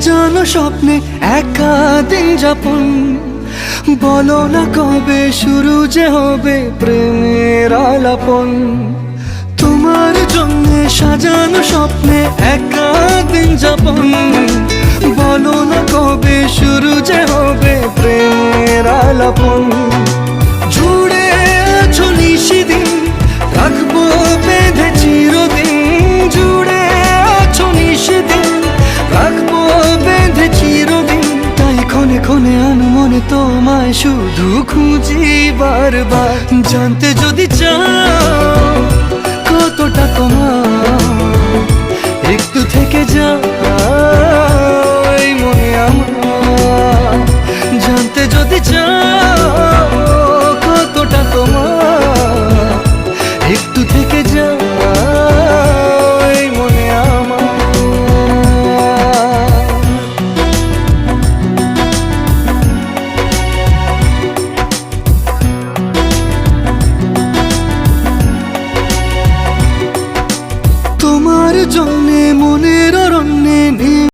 সাজানো স্বপ্নে একা দিন যাপন, বলো না কবে শুরু যে হবে প্রেমের আলাপন। তোমার জন্য সাজানো স্বপ্নে একা দিন যাপন, বলো না কবে শুরু যে হবে প্রেমের আলাপন। জুড়ে আছো নিশিদিন, রাখবো বেঁধে চিরদিন। জুড়ে আছো নিশিদিন, রাখবো বেঁধে চিরদিন। তাই ক্ষণে ক্ষণে আনমনে তোমায় শুধু খুঁজি বারবার। জানতে যদি চাও কতটা তোমার, একটু থেকে যাও এই মনে আমার। জানতে যদি চাও কতটা তোমার, একটু থেকে যাও এই মনে আমার। তোমার জন্যে মনে